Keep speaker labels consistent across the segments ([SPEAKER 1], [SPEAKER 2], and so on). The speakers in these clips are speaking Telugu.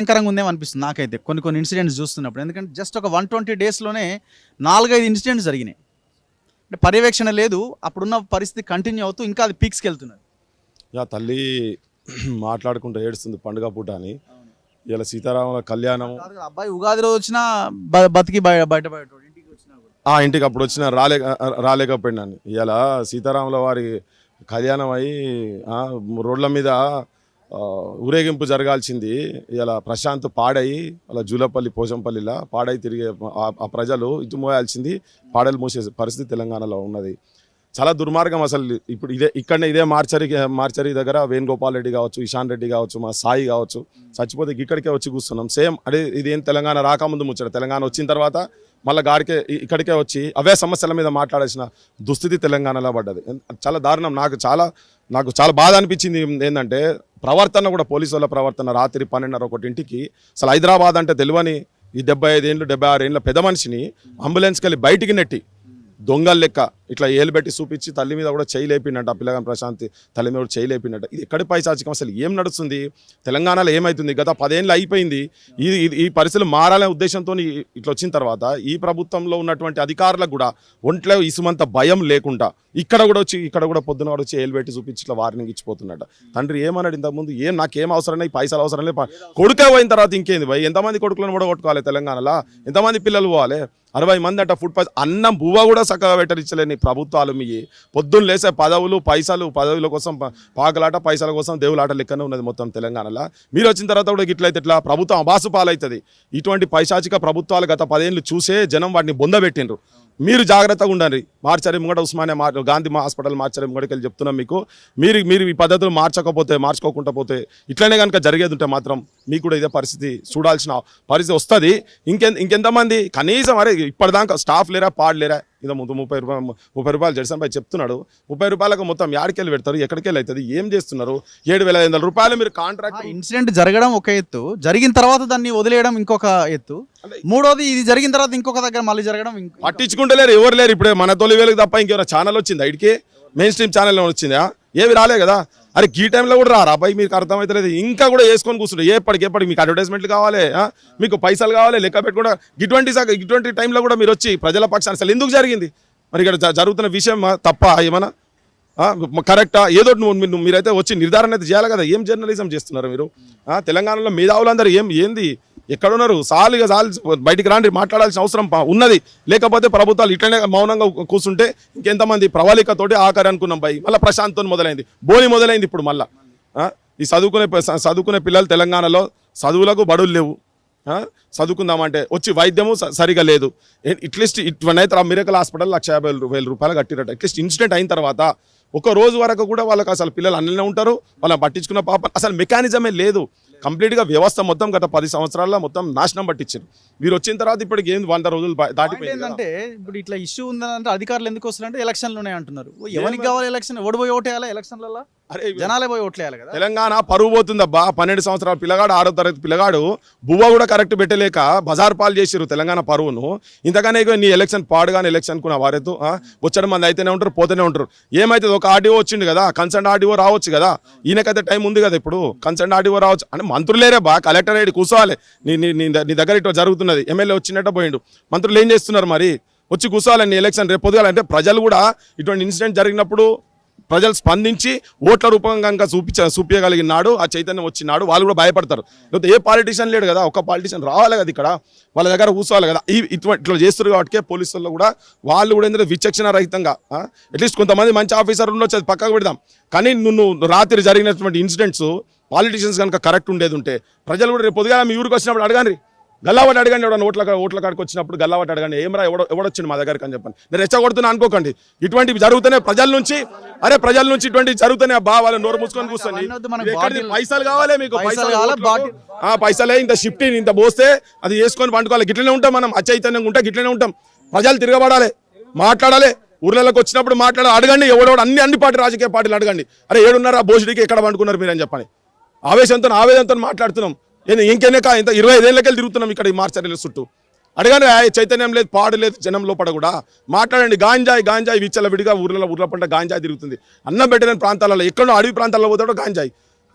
[SPEAKER 1] భయంకరంగా ఉందేమో అనిపిస్తుంది నాకైతే కొన్ని ఇన్సిడెంట్స్ చూస్తున్నప్పుడు. ఎందుకంటే జస్ట్ ఒక 120 డేస్లోనే 4-5 ఇన్సిడెంట్స్ జరిగినాయి. అంటే పర్యవేక్షణ లేదు, అప్పుడున్న పరిస్థితి కంటిన్యూ అవుతూ ఇంకా అది పీక్స్కి వెళ్తున్నది.
[SPEAKER 2] యా తల్లి మాట్లాడుకుంటూ ఏడుస్తుంది పండుగ పూట అని. ఇలా సీతారాముల కళ్యాణం
[SPEAKER 1] అబ్బాయి ఉగాది రోజు వచ్చినా బతికి బయటపడేటోడు, ఇంటికి వచ్చినా కూడా
[SPEAKER 2] ఇంటికి అప్పుడు వచ్చిన రాలేకపోయినాను. ఇలా సీతారాముల వారి కళ్యాణం అయ్యి రోడ్ల మీద ఊరేగింపు జరగాల్సింది ఇలా ప్రశాంత్ పాడయి అలా జూలపల్లి పోచంపల్లిలా పాడై తిరిగే ఆ ప్రజలు ఇటు మోయాల్సింది పాడలు మూసే పరిస్థితి తెలంగాణలో ఉన్నది. చాలా దుర్మార్గం అసలు. ఇప్పుడు ఇదే మార్చరీ దగ్గర వేణుగోపాల్ రెడ్డి కావచ్చు, ఇషాన్ రెడ్డి కావచ్చు, మా సాయి కావచ్చు, చచ్చిపోతే ఇక్కడికే వచ్చి కూర్చున్నాం. సేమ్ అదే ఇదేం తెలంగాణ రాకముందు ముచ్చట. తెలంగాణ వచ్చిన తర్వాత మళ్ళీ ఇక్కడికే వచ్చి అవే సమస్యల మీద మాట్లాడాల్సిన దుస్థితి తెలంగాణలో పడ్డది. చాలా దారుణం. నాకు చాలా బాధ అనిపించింది ఏంటంటే ప్రవర్తన కూడా, పోలీసు వాళ్ళ ప్రవర్తన. రాత్రి 12:30-1 అసలు హైదరాబాద్ అంటే తెలియని ఈ 75 ఏళ్ళు 76 ఏళ్ళ పెద్ద మనిషిని అంబులెన్స్కి వెళ్ళి బయటికి నెట్టి దొంగలు లెక్క ఇట్లా ఏలు పెట్టి చూపించి తల్లి మీద కూడా చేయి లేపిండట. ఆ పిల్లగాని ప్రశాంతి తల్లి మీద కూడా చేయి లేపిండట. ఇది ఎక్కడి పైశాచికం? అసలు ఏం నడుస్తుంది తెలంగాణలో? ఏమవుతుంది? గత 10 ఏళ్ళు అయిపోయింది. ఈ పరిస్థితులు మారాలనే ఉద్దేశంతో ఇట్లా వచ్చిన తర్వాత ఈ ప్రభుత్వంలో ఉన్నటువంటి అధికారులకు కూడా ఒంట్లో ఇసుమంత భయం లేకుండా ఇక్కడ కూడా పొద్దున కూడా వచ్చి ఏలు పెట్టి చూపించి ఇట్లా వార్నింగ్ ఇచ్చిపోతున్నట్ట. తండ్రి ఏమన్నాడు ఇంతకుముందు? నాకేం అవసరం లేదు, పైసలు అవసరం లేదు. కొడుకే పోయిన తర్వాత ఇంకేంది భయ్? ఎంతమంది కొడుకులను కూడా కొట్టుకోవాలి తెలంగాణలో? ఎంతమంది పిల్లలు పోవాలి? 60 మంది అట్ట ఫుడ్ పాయిజన్. అన్నం బువ్వ కూడా చక్కగా పెట్టరించలేని ప్రభుత్వాలు మీ పొద్దున్న లేసే పదవుల కోసం పాకలాట, పైసల కోసం దేవులాట లెక్కనే ఉన్నది మొత్తం తెలంగాణలో. మీరు వచ్చిన తర్వాత కూడా ఇట్లయితే ఇట్లా ప్రభుత్వం అబాసు పాలవుతుంది. ఇటువంటి పైశాచిక ప్రభుత్వాలు గత 10 ఏళ్ళు చూసే జనం వాటిని బొందబెట్టిండ్రు. మీరు జాగ్రత్తగా ఉండండి. మార్చరీ ముంగట ఉస్మానియా గాంధీ హాస్పిటల్ మార్చరీ ముంగటకి వెళ్ళి చెప్తున్నాం మీకు. మీరు ఈ పద్ధతులు మార్చుకోకుండా పోతే ఇట్లనే కనుక జరిగేది ఉంటే మాత్రం మీకు కూడా ఇదే పరిస్థితి చూడాల్సిన పరిస్థితి వస్తుంది. ఇంకెంతమంది కనీసం అరే ఇప్పటిదాకా స్టాఫ్ లేరా, పాడలేరా? ఇదో ముందు 30 రూపాయలు జడ్సన్ భాయ్ చెప్తున్నాడు. 30 రూపాయలకు మొత్తం యాడికెళ్ళి పెడతారు? ఎక్కడికెళ్ళి అవుతుంది? ఏం చేస్తున్నారు? 7,500 రూపాయలు మీరు కాంట్రాక్ట్.
[SPEAKER 1] ఇన్సిడెంట్ జరగడం ఒక ఎత్తు, జరిగిన తర్వాత దాన్ని వదిలేయడం ఇంకొక ఎత్తు, మూడోది ఇది జరిగిన తర్వాత ఇంకొక దగ్గర మళ్ళీ జరగడం.
[SPEAKER 2] పట్టించుకుంటలేరు, ఎవరు లేరు. ఇప్పుడే మన తొలి వేలకు తప్ప ఇంకేమైనా ఛానల్ వచ్చిందా? ఇడికి మెయిన్ స్ట్రీమ్ ఛానల్లో వచ్చిందా? ఏవి రాలే కదా. అరే ఈ టైంలో కూడా రారా అబ్బాయి? మీకు అర్థమవుతలేదు. ఇంకా కూడా వేసుకొని కూర్చుంటారు ఎప్పటికి. మీకు అడ్వర్టైజ్మెంట్లు కావాలి, మీకు పైసలు కావాలి, లెక్క పెట్టుకుంటా. ఇటువంటి టైంలో కూడా మీరు వచ్చి ప్రజల పక్షాన్ని అసలు ఎందుకు జరిగింది? మరి ఇక్కడ జరుగుతున్న విషయం తప్ప ఏమన్నా కరెక్టా? ఏదో మీరైతే వచ్చి నిర్ధారణ అయితే చేయాలి కదా. ఏం జర్నలిజం చేస్తున్నారు మీరు? తెలంగాణలో మేధావులందరూ ఏంది ఎక్కడున్నారు? చాలు బయటికి రాండి, మాట్లాడాల్సిన అవసరం ఉన్నది. లేకపోతే ప్రభుత్వాలు ఇట్లనే మౌనంగా కూర్చుంటే ఇంకెంతమంది ప్రవళికతోటి ఆఖరి అనుకున్నాం భయ్. మళ్ళీ ప్రశాంత్తో మొదలైంది, బోని మొదలైంది. ఇప్పుడు మళ్ళీ ఈ చదువుకునే పిల్లలు తెలంగాణలో చదువులకు బడులు లేవు. చదువుకుందామంటే వచ్చి వైద్యము సరిగా లేదు. అట్లీస్ట్ ఇట్వనైతే మిరకల్ హాస్పిటల్ 150,000 రూపాయలు కట్టిరట. అట్లీస్ట్ ఇన్సిడెంట్ అయిన తర్వాత ఒక రోజు వరకు కూడా వాళ్ళకి అసలు పిల్లలు అన్ననే ఉంటారు, వాళ్ళని పట్టించుకున్న పాప అసలు మెకానిజమే లేదు. కంప్లీట్గా వ్యవస్థ మొత్తం గత 10 సంవత్సరాల్లో మొత్తం నాశనం పట్టించారు. మీరు వచ్చిన తర్వాత ఇప్పటికి ఏంది 100 రోజులు దాటిపోయింది.
[SPEAKER 1] అంటే ఇప్పుడు ఇట్లా ఇష్యూ ఉందంటే అధికారులు ఎందుకు వస్తారంటే ఎలక్షన్లు ఉన్నాయి అంటున్నారు. ఎవరికి కావాలి ఎలక్షన్? ఎవడు పోయి ఓటేయాలి ఎలక్షన్లలో? అరే జనాలే పోయి ఓట్లేయాలి కదా.
[SPEAKER 2] తెలంగాణ పరువు పోతుందబ్బా. 12 సంవత్సరాల పిల్లగాడు, 6వ తరగతి పిల్లగాడు బువ్వ కూడా కరెక్ట్ పెట్టలేక బజార్ పాలు చేసిరు తెలంగాణ పరువును. ఇంతగానే నీ ఎలక్షన్ పాడుగానే ఎలక్షన్ కున్న వారైతే వచ్చడం మంది అయితేనే ఉంటారు, పోతూనే ఉంటారు. ఏమైతుంది? ఒక ఆర్డీఓ వచ్చిండు కదా, కన్సర్న్ ఆర్డీఓ రావచ్చు కదా. ఈయనకైతే టైం ఉంది కదా. ఇప్పుడు కన్సర్న్ ఆర్డీఓ రావచ్చు అంటే మంత్రులేరే బా. కలెక్టర్ రెడ్డి కూర్చోవాలి. నీ దగ్గర ఇట్లా జరుగుతున్నది, ఎమ్మెల్యే వచ్చినట్టు పోయిండు, మంత్రులు ఏం చేస్తున్నారు మరి? వచ్చి కూర్చోవాలి నీ ఎలక్షన్ రేపు పొద్దుగాలంటే. ప్రజలు కూడా ఇటువంటి ఇన్సిడెంట్ జరిగినప్పుడు ప్రజలు స్పందించి ఓట్ల రూపంగా కనుక చూపించగలిగినాడు, ఆ చైతన్యం వచ్చినాడు, వాళ్ళు కూడా భయపడతారు. లేకపోతే ఏ పాలిటీషియన్ లేడు కదా, ఒక పాలిటీషియన్ రావాలి కదా ఇక్కడ, వాళ్ళ దగ్గర కూర్చోవాలి కదా. ఇట్లా చేస్తారు కాబట్టి పోలీసుల్లో కూడా వాళ్ళు కూడా ఏంటంటే విచక్షణ రహితంగా అట్లీస్ట్ కొంతమంది మంచి ఆఫీసర్లు ఉండొచ్చు, అది పక్కకు పెడదాం. కానీ నువ్వు రాత్రి జరిగినటువంటి ఇన్సిడెంట్స్ పాలిటీషియన్స్ కనుక కరెక్ట్ ఉండేది ఉంటే ప్రజలు కూడా రేపు పొద్దుగా మీ ఊరికి వచ్చినప్పుడు అడగండి, గల్లావాటి అడగండి. ఎవడన్నా ఓట్ల కాడికి వచ్చినప్పుడు గల్లావాటి అడగండి, ఏమరా ఎవడొచ్చింది మా దగ్గరికి అని చెప్పండి. నేను రెచ్చగొడుతున్నా అనుకోకండి. ఇటువంటివి జరుగుతూనే ప్రజల నుంచి ఇటువంటివి జరుగుతూనే బా వాళ్ళు నోరు మూసుకొని కూర్చొని పైసలు కావాలి, మీకు పైసలే ఇంత షిఫ్ట్ ఇంత పోస్తే అది వేసుకొని పండుకోవాలి. గిట్లనే ఉంటాం మనం, అచైతన్యంగా ఉంటాం, గిట్లనే ఉంటాం. ప్రజలు తిరగబడాలి, మాట్లాడాలి. ఊర్లలోకి వచ్చినప్పుడు మాట్లాడాలి, అడగండి. ఎవడెవడు అన్ని పార్టీ రాజకీయ పార్టీలు అడగండి. అరే ఏడున్నారా భోజడికి ఎక్కడ పండుకున్నారు మీరు అని చెప్పని ఆవేదనతో మాట్లాడుతున్నాం. ఇంకెనక ఇంత 25 ఏళ్ళకెళ్ళి తిరుగుతున్నాం ఇక్కడ ఈ మార్చరీల చుట్టూ. అడగానే చైతన్యం లేదు, పాడు లేదు జనం లోపల కూడా. మాట్లాడండి. గాంజాయి విచ్చల విడిగా ఊర్ల పంట గాంజాయి తిరుగుతుంది. అన్నం పెట్టలేని ప్రాంతాలలో, ఎక్కడో అడవి ప్రాంతాల్లో పోతాడో గాంజాయి.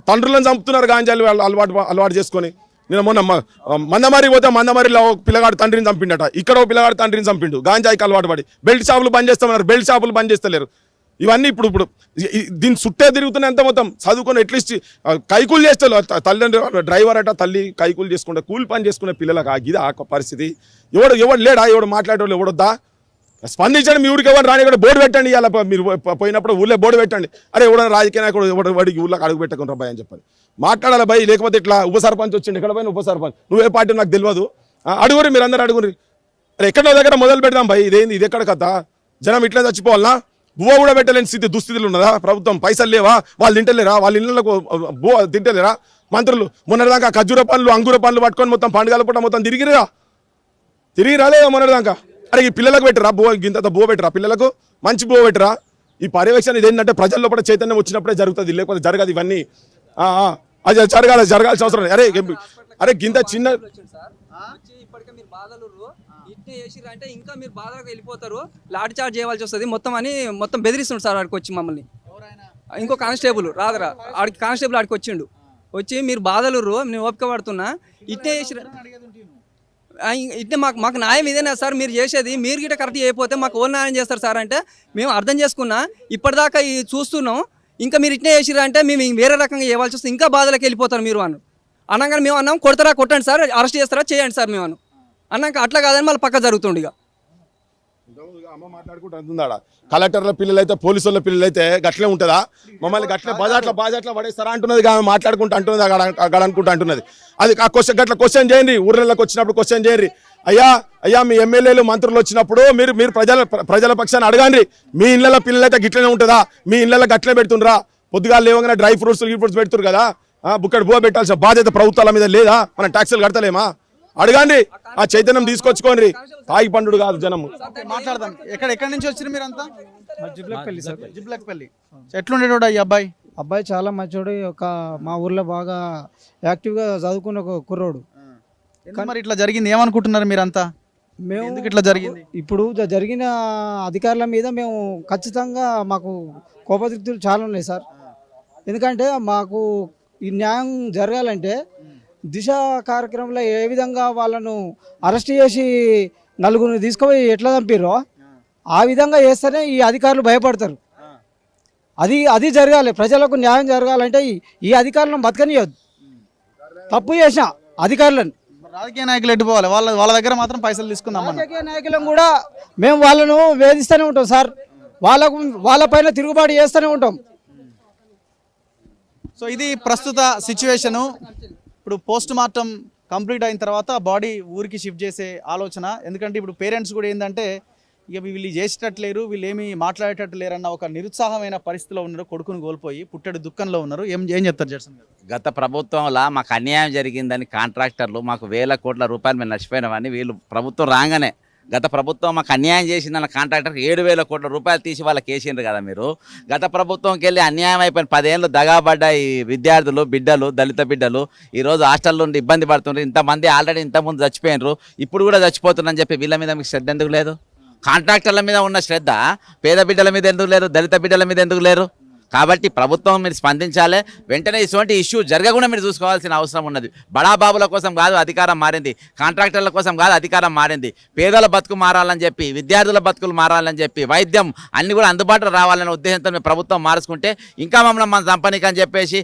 [SPEAKER 2] తండ్రులను చంపుతున్నారు గాంజాయిలు అలవాటు చేసుకొని. నేను మొన్న మందమారి పోతే మందమారిలో ఒక పిల్లగాడు తండ్రిని చంపిండట, ఇక్కడ ఒక పిల్లగాడు తండ్రిని చంపిండు గాంజాయికి అలవాటు పడి. బెల్ట్ షాపులు బంద్ చేస్తామన్నారు, బెల్ట్ షాపులు బంద్ చేస్తలేరు. ఇవన్నీ ఇప్పుడు దీని చుట్టే తిరుగుతున్నాయి ఎంత మొత్తం. చదువుకొని అట్లీస్ట్ కైకూలు చేస్తారు తల్లిదండ్రులు, డ్రైవర్ అట తల్లి కైకూలు చేసుకుంటే కూలి పని చేసుకునే పిల్లలకు ఇది ఆ పరిస్థితి. ఎవడు లేడా, ఎవడు మాట్లాడేవాళ్ళు ఎవడొద్దా? స్పందించండి. మీ ఊరికి ఎవరు రాని కూడా బోర్డు పెట్టండి. ఇలా మీరు పోయినప్పుడు ఊళ్ళో బోర్డు పెట్టండి. అరే ఎవడన్నా రాజకీయ నాయకుడు ఎవడు వాడికి ఊళ్ళోకి అడుగు పెట్టకుండా భయ్ అని చెప్పండి. మాట్లాడాలి భయ్, లేకపోతే ఇట్లా ఉప సర్పంచ్ వచ్చిండు, ఎక్కడ పోయిన ఉప సర్పంచ్ నువ్వే పార్టీ నాకు తెలియదు, అడుగురి మీరు అందరూ అడుగురి. అరే ఎక్కడో దగ్గర మొదలు పెడదాం భయ్, ఇదేంది ఇది ఎక్కడ కథ? జనం ఇట్లా చచ్చిపోవాలనా? బువ్వ కూడా పెట్టలేని స్థితి దుస్థితులు ఉన్నదా ప్రభుత్వం? పైసలు లేవా? వాళ్ళు తింటలేరా? వాళ్ళ ఇళ్ళకు బువ్వ తింటలేరా? మంత్రులు మొన్నటిదాకా ఖర్జూర పండ్లు అంగూర పండ్లు పట్టుకొని మొత్తం పండుగల పూట మొత్తం తిరిగి రాలేదా మొన్నటిదాకా? అరే ఈ పిల్లలకు పెట్టరా బువ్వ, ఇంత బువ్వ పెట్టరా పిల్లలకు, మంచి బువ్వ పెట్టరా? ఈ పర్యవేక్షణ ఇదేంటంటే ప్రజల్లో కూడా చైతన్యం వచ్చినప్పుడే జరుగుతుంది, లేకపోతే జరగదు ఇవన్నీ. అది జరగాల్సిన అవసరం లేదు. అరే గింత చిన్న
[SPEAKER 3] ఇప్పటికే మీరు బాధలు ఇట్నే చేసిర్రు అంటే ఇంకా మీరు బాధలకు వెళ్ళిపోతారు, లాఠీ చార్జ్ చేయవలసి వస్తుంది మొత్తం బెదిరిస్తుండు సార్ ఆడికి వచ్చి మమ్మల్ని. ఇంకో కానిస్టేబుల్ రాదరా ఆడికి కానిస్టేబుల్ ఆడికి వచ్చిండు, వచ్చి మీరు బాధలు నేను ఓపిక పడుతున్నా ఇట్నే చేసిర్రు ఇట్నే మాకు న్యాయం ఇదేనా సార్ మీరు చేసేది? మీరు గిట్ట కరెక్ట్ చేయకపోతే మాకు ఓన్ న్యాయం చేస్తారు సార్ అంటే మేము అర్థం చేసుకున్నా. ఇప్పటిదాకా చూస్తున్నాం, ఇంకా మీరు ఇట్నే చేసిర్రు అంటే మేము వేరే రకంగా చేయవలసి వస్తుంది, ఇంకా బాధలకు వెళ్ళిపోతారు మీరు అనగానే మేము అన్నాం కొడతారా కొట్టండి సార్, అరెస్ట్ చేస్తారా చేయండి సార్ మేము అన్నాక అట్లా కాదని మళ్ళీ పక్క జరుగుతుంది. ఇక
[SPEAKER 2] అమ్మ మాట్లాడుకుంటూ అంటుందాడ కలెక్టర్ల పిల్లలు అయితే పోలీసు వాళ్ళ పిల్లలు అయితే గట్లే ఉంటుందా? మమ్మల్ని గట్లే బాజాట్లా పడేస్తారా అంటున్నది, మాట్లాడుకుంటూ అంటున్నది, అక్కడ అనుకుంటూ అంటున్నది. అది ఆ గట్ల క్వశ్చన్ చేయండి, ఊర్లలోకి వచ్చినప్పుడు క్వశ్చన్ చేయండి. అయ్యా మీ ఎమ్మెల్యేలు మంత్రులు వచ్చినప్పుడు మీరు ప్రజల పక్షాన్ని అడగండి, మీ ఇళ్ళ పిల్లలు అయితే గిట్లనే ఉంటుందా? మీ ఇళ్ళలో గట్లే పెడుతుండ్రా? పొద్దుగా లేవగానే డ్రై ఫ్రూట్స్ పెడుతురు కదా, బుక్కడి బువ్వ పెట్టాల్సిన బాధ్యత ప్రభుత్వాల మీద లేదా? మనం ట్యాక్సులు కడతలేమా? అడగండి, ఆ చైతన్యం తీసుకొచ్చుకోండి. తాగి పండుడు కాదు జనం.
[SPEAKER 1] మాట్లాడదాం. ఎక్కడి నుంచి వచ్చారు మీరంతా? జిబ్లక్పల్లి సార్. జిబ్లక్పల్లి. ఎట్లుండేటోడు ఈ అబ్బాయి?
[SPEAKER 4] చాలా మంచోడు, మా ఊర్లో బాగా యాక్టివ్గా చదువుకున్న ఒక కుర్రోడు.
[SPEAKER 1] మరి ఇట్లా జరిగింది ఏమనుకుంటున్నారు మీరంతా?
[SPEAKER 4] మేము
[SPEAKER 1] ఎందుకు ఇట్లా జరిగింది?
[SPEAKER 4] ఇప్పుడు జరిగిన అధికారుల మీద మేము ఖచ్చితంగా మాకు కోపదృప్తులు చాలా ఉన్నాయి సార్. ఎందుకంటే మాకు ఈ న్యాయం జరగాలంటే దిశ కార్యక్రమంలో ఏ విధంగా వాళ్ళను అరెస్ట్ చేసి నలుగురిని తీసుకుపోయి ఎట్లా చంపిర్రో ఆ విధంగా చేస్తేనే ఈ అధికారులు భయపడతారు. అది జరగాలి, ప్రజలకు న్యాయం జరగాలంటే ఈ అధికారులను బతకనియొద్దు. తప్పు చేసిన అధికారులను
[SPEAKER 1] రాజకీయ నాయకులు ఎట్టుకోవాలి, వాళ్ళ దగ్గర మాత్రం పైసలు తీసుకుందాం.
[SPEAKER 4] రాజకీయ నాయకులను కూడా మేము వాళ్ళను వేధిస్తూనే ఉంటాం సార్, వాళ్ళపైన తిరుగుబాటు చేస్తూనే ఉంటాం.
[SPEAKER 1] సో ఇది ప్రస్తుత సిచ్యువేషను. ఇప్పుడు పోస్ట్ మార్టం కంప్లీట్ అయిన తర్వాత బాడీ ఊరికి షిఫ్ట్ చేసే ఆలోచన. ఎందుకంటే ఇప్పుడు పేరెంట్స్ కూడా ఏంటంటే ఇక వీళ్ళు చేసేటట్లేరు, వీళ్ళు ఏమి మాట్లాడేటట్టు లేరన్న ఒక నిరుత్సాహమైన పరిస్థితిలో ఉన్నారు. కొడుకును కోల్పోయి పుట్టెడు దుఃఖంలో ఉన్నారు. ఏం చెప్తారు జడ్సన్ గారు?
[SPEAKER 5] గత ప్రభుత్వంలో మాకు అన్యాయం జరిగిందని కాంట్రాక్టర్లు మాకు వేల కోట్ల రూపాయలు మేము నష్టపోయినామని వీళ్ళు ప్రభుత్వం రాగానే గత ప్రభుత్వం మాకు అన్యాయం చేసిందన్న కాంట్రాక్టర్కి 7,000 కోట్ల రూపాయలు తీసి వాళ్ళకి వేసిండ్రు కదా మీరు. గత ప్రభుత్వంకి వెళ్ళి అన్యాయం అయిపోయిన 10 ఏళ్ళు దగాబడ్డ ఈ విద్యార్థులు బిడ్డలు దళిత బిడ్డలు ఈరోజు హాస్టల్ నుండి ఇబ్బంది పడుతుండ్రు. ఇంతమంది ఆల్రెడీ ఇంతకుముందు చచ్చిపోయినరు, ఇప్పుడు కూడా చచ్చిపోతున్నారని చెప్పి వీళ్ళ మీద మీకు శ్రద్ధ ఎందుకు లేదు? కాంట్రాక్టర్ల మీద ఉన్న శ్రద్ధ పేద బిడ్డల మీద ఎందుకు లేరు? దళిత బిడ్డల మీద ఎందుకు లేరు? కాబట్టి ప్రభుత్వం మీరు స్పందించాలి. వెంటనే ఇటువంటి ఇష్యూ జరగకుండా మీరు చూసుకోవాల్సిన అవసరం ఉన్నది. బడాబాబుల కోసం కాదు అధికారం మారింది, కాంట్రాక్టర్ల కోసం కాదు అధికారం మారింది. పేదల బతుకు మారాలని చెప్పి, విద్యార్థుల బతుకులు మారాలని చెప్పి, వైద్యం అన్ని కూడా అందుబాటులో రావాలనే ఉద్దేశంతో మేము ప్రభుత్వం మార్చుకుంటే ఇంకా మన సంపనీకి అని చెప్పేసి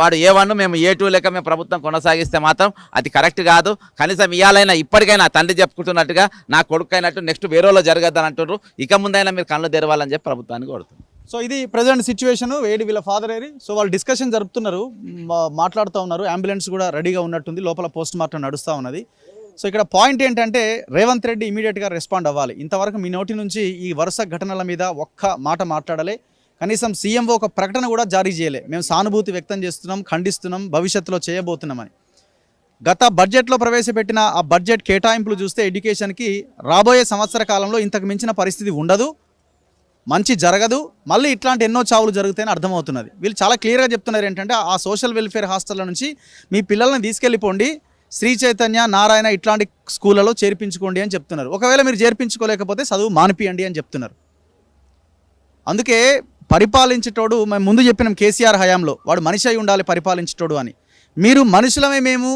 [SPEAKER 5] వాడు A1 మేము A2 లెక్క మేము ప్రభుత్వం కొనసాగిస్తే మాత్రం అది కరెక్ట్ కాదు. కనీసం ఇవాళైనా ఇప్పటికైనా తండ్రి చెప్పుకుంటున్నట్టుగా నా కొడుకు అయినట్టు నెక్స్ట్ వేరేలో జరగద్దని అంటున్నారు. ఇక ముందైనా మీరు కళ్ళు తెరవాలని చెప్పి ప్రభుత్వానికి కోరుతున్నాం.
[SPEAKER 1] సో ఇది ప్రజెంట్ సిచ్యువేషన్. వీళ్ళ ఫాదర్ ఏరి. సో వాళ్ళు డిస్కషన్ జరుపుతున్నారు, మాట్లాడుతూ ఉన్నారు. అంబులెన్స్ కూడా రెడీగా ఉన్నట్టుంది, లోపల పోస్ట్ మార్టం నడుస్తూ ఉన్నది. సో ఇక్కడ పాయింట్ ఏంటంటే రేవంత్ రెడ్డి ఇమీడియట్గా రెస్పాండ్ అవ్వాలి. ఇంతవరకు మీ నోటి నుంచి ఈ వరుస ఘటనల మీద ఒక్క మాట మాట్లాడలే, కనీసం సీఎంఓ ఒక ప్రకటన కూడా జారీ చేయలే. మేము సానుభూతి వ్యక్తం చేస్తున్నాం, ఖండిస్తున్నాం, భవిష్యత్తులో చేయబోతున్నామని. గత బడ్జెట్లో ప్రవేశపెట్టిన ఆ బడ్జెట్ కేటాయింపులు చూస్తే ఎడ్యుకేషన్కి రాబోయే సంవత్సర కాలంలో ఇంతకు మించిన పరిస్థితి ఉండదు, మంచి జరగదు, మళ్ళీ ఇట్లాంటి ఎన్నో చావులు జరుగుతాయని అర్థమవుతున్నది. వీళ్ళు చాలా క్లియర్గా చెప్తున్నారు ఏంటంటే ఆ సోషల్ వెల్ఫేర్ హాస్టల్ల నుంచి మీ పిల్లల్ని తీసుకెళ్ళిపోండి, శ్రీ చైతన్య నారాయణ ఇట్లాంటి స్కూళ్ళలో చేర్పించుకోండి అని చెప్తున్నారు. ఒకవేళ మీరు చేర్పించుకోలేకపోతే చదువు మానిపియండి అని చెప్తున్నారు. అందుకే పరిపాలించేటోడు మేము ముందు చెప్పినాం కేసీఆర్ హయాంలో వాడు మనిషి అయి ఉండాలి పరిపాలించేటోడు అని. మీరు మనుషులమే మేము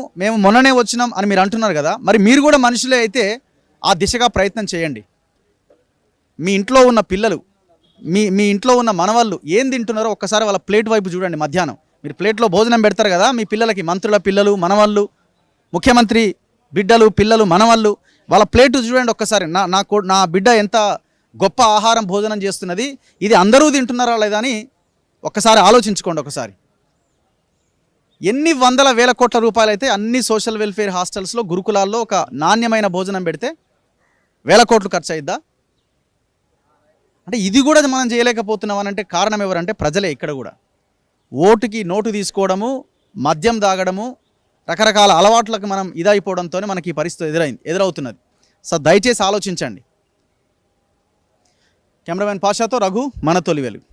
[SPEAKER 1] మొన్ననే వచ్చినాం అని మీరు అంటున్నారు కదా, మరి మీరు కూడా మనుషులే అయితే ఆ దిశగా ప్రయత్నం చేయండి. మీ ఇంట్లో ఉన్న పిల్లలు, మీ ఇంట్లో ఉన్న మనవాళ్ళు ఏం తింటున్నారో ఒక్కసారి వాళ్ళ ప్లేట్ వైపు చూడండి. మధ్యాహ్నం మీరు ప్లేట్లో భోజనం పెడతారు కదా మీ పిల్లలకి, మంత్రుల పిల్లలు, మనవాళ్ళు, ముఖ్యమంత్రి బిడ్డలు, పిల్లలు, మనవాళ్ళు, వాళ్ళ ప్లేట్ చూడండి ఒక్కసారి. నా బిడ్డ ఎంత గొప్ప ఆహారం భోజనం చేస్తున్నది, ఇది అందరూ తింటున్నారా లేదా అని ఒక్కసారి ఆలోచించుకోండి. ఒకసారి ఎన్ని వందల వేల కోట్ల రూపాయలు అయితే అన్ని సోషల్ వెల్ఫేర్ హాస్టల్స్లో, గురుకులాల్లో ఒక నాణ్యమైన భోజనం పెడితే వేల కోట్లు ఖర్చు అయిద్దా? అంటే ఇది కూడా మనం చేయలేకపోతున్నాం అని అంటే కారణం ఎవరంటే ప్రజలే. ఇక్కడ కూడా ఓటుకి నోటు తీసుకోవడము, మద్యం తాగడము, రకరకాల అలవాట్లకు మనం ఇదైపోవడంతో మనకి ఈ పరిస్థితి ఎదురవుతున్నది. సో దయచేసి ఆలోచించండి. కెమెరామెన్ పాషాతో రఘు, మన తొలి వెలుగు.